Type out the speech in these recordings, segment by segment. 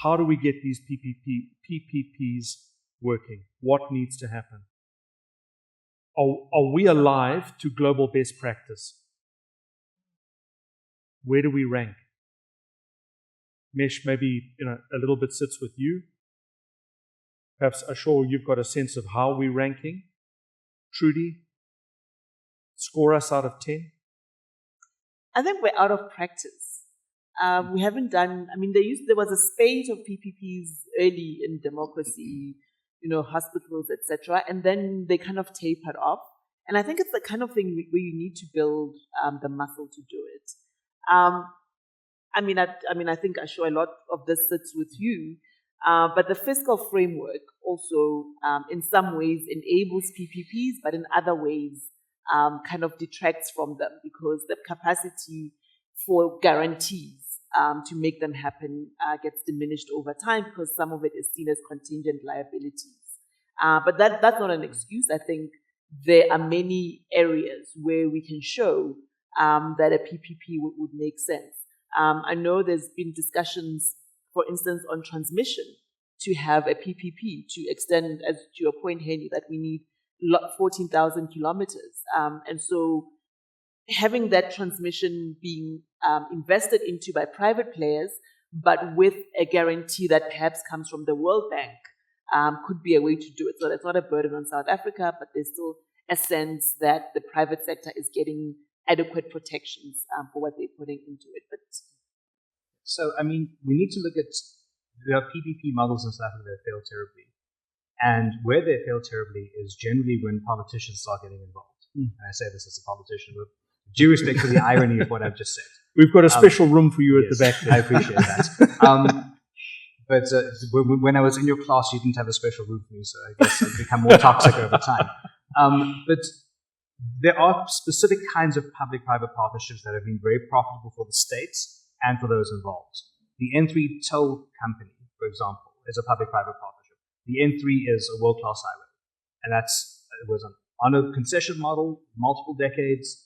how do we get these PPPs working? What needs to happen? Are we alive to global best practice? Where do we rank? Mesh, maybe a little bit sits with you. Perhaps Ashor, you've got a sense of how we're ranking. Trudi, score us out of 10. I think we're out of practice. We haven't done. There was a spate of PPPs early in democracy, hospitals, etc., and then they kind of tapered off. And I think it's the kind of thing where you need to build the muscle to do it. I think Ashor, a lot of this sits with you, but the fiscal framework also, in some ways, enables PPPs, but in other ways, kind of detracts from them because the capacity for guarantees to make them happen gets diminished over time because some of it is seen as contingent liabilities. But that's not an excuse. I think there are many areas where we can show that a PPP would make sense. I know there's been discussions, for instance, on transmission to have a PPP to extend, as to your point, Hennie, that we need 14,000 kilometers. And so having that transmission being invested into by private players, but with a guarantee that perhaps comes from the World Bank, could be a way to do it. So that's not a burden on South Africa, but there's still a sense that the private sector is getting adequate protections for what they're putting into it. But so, we need to look at the PPP models in South Africa that fail terribly. And where they fail terribly is generally when politicians start getting involved. And I say this as a politician with due respect for the irony of what I've just said. We've got a special room for you at yes, the back there. I appreciate that. But when I was in your class, you didn't have a special room for me, so I guess I've become more toxic over time. But there are specific kinds of public-private partnerships that have been very profitable for the states and for those involved. The N3 toll company, for example, is a public-private partnership. The N3 is a world-class highway, and it was on a concession model, multiple decades.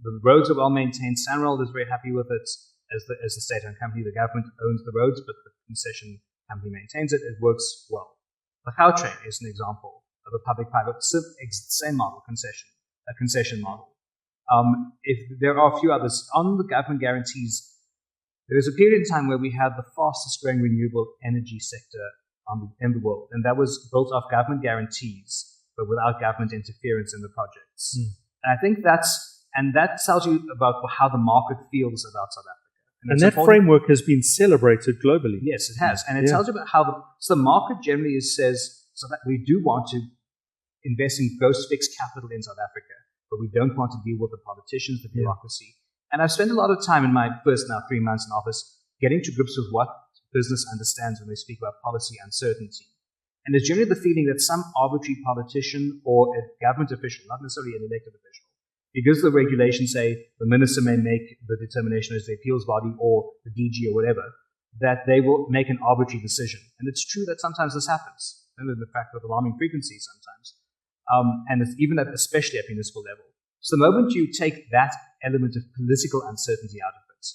The roads are well maintained. Sanral is very happy with it as the state-owned company. The government owns the roads, but the concession company maintains it. It works well. The Gauteng is an example of a public-private, same model, a concession model. If there are a few others on the government guarantees, there was a period in time where we had the fastest growing renewable energy sector in the world, and that was built off government guarantees, but without government interference in the projects. And I think that tells you about how the market feels about South Africa. And that framework has been celebrated globally. Yes, it has. And it tells you about how the market generally says so that we do want to invest in gross fixed capital in South Africa, but we don't want to deal with the politicians, the bureaucracy. And I've spent a lot of time in my first 3 months in office getting to grips with what business understands when they speak about policy uncertainty. And there's generally the feeling that some arbitrary politician or a government official, not necessarily an elected official, because the regulations say the minister may make the determination as the appeals body or the DG or whatever, that they will make an arbitrary decision. And it's true that sometimes this happens, and in fact with alarming frequency sometimes. And it's especially at municipal level. So the moment you take that element of political uncertainty out of it,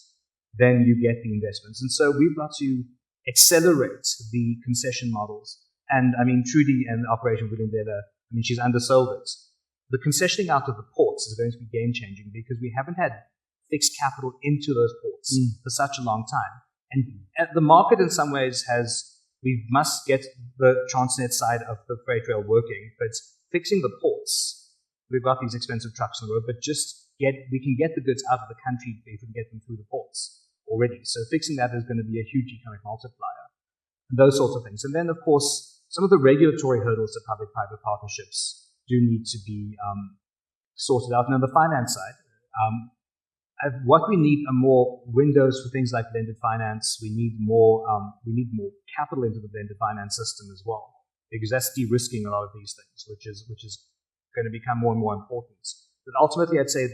then you get the investments. And so we've got to accelerate the concession models. And Trudi and Operation Willendela, she's undersold it. The concessioning out of the ports is going to be game-changing because we haven't had fixed capital into those ports for such a long time. And the market in some ways we must get the Transnet side of the freight rail working, but fixing the ports, we've got these expensive trucks on the road, but we can get the goods out of the country if we can get them through the ports already. So fixing that is going to be a huge economic multiplier, and those sorts of things. And then, of course, some of the regulatory hurdles to public-private partnerships do need to be sorted out. And on the finance side, what we need are more windows for things like blended finance. We need more capital into the blended finance system as well, because that's de-risking a lot of these things, which is going to become more and more important. But ultimately, I'd say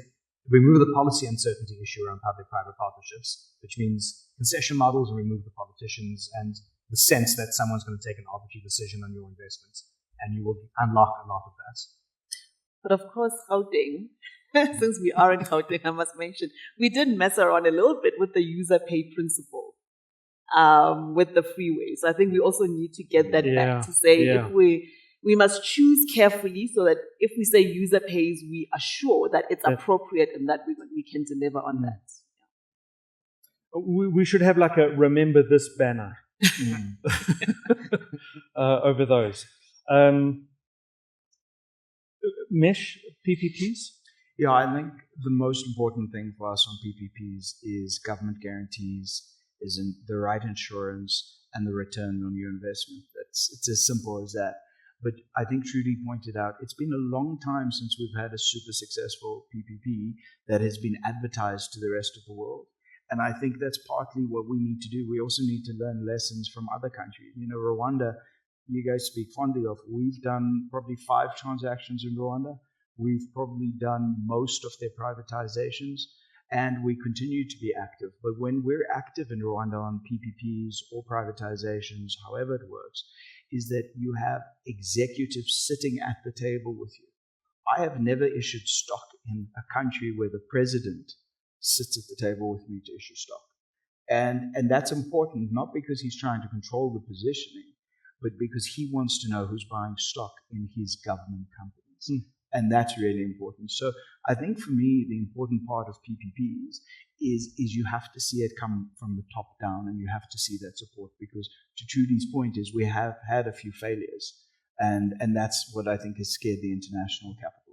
remove the policy uncertainty issue around public-private partnerships, which means concession models, and remove the politicians and the sense that someone's going to take an arbitrary decision on your investments, and you will unlock a lot of that. But of course, Gauteng, since we are in Gauteng, I must mention, we did mess around a little bit with the user pay principle. with the freeway. So I think we also need to get that back to say if we must choose carefully so that if we say user pays, we are sure that it's appropriate and that we can deliver on that. We should have like a remember this banner over those. Mesh PPPs? Yeah, I think the most important thing for us on PPPs is government guarantees, is in the right insurance and the return on your investment. It's as simple as that. But I think Trudi pointed out, it's been a long time since we've had a super successful PPP that has been advertised to the rest of the world. And I think that's partly what we need to do. We also need to learn lessons from other countries. You know, Rwanda, you guys speak fondly of. We've done probably 5 transactions in Rwanda. We've probably done most of their privatizations, and we continue to be active. But when we're active in Rwanda on PPPs or privatizations, however it works, is that you have executives sitting at the table with you. I have never issued stock in a country where the president sits at the table with me to issue stock. And that's important, not because he's trying to control the positioning, but because he wants to know who's buying stock in his government companies. And that's really important. So I think for me, the important part of PPPs is you have to see it come from the top down, and you have to see that support, because to Trudy's point is we have had a few failures, and that's what I think has scared the international capital.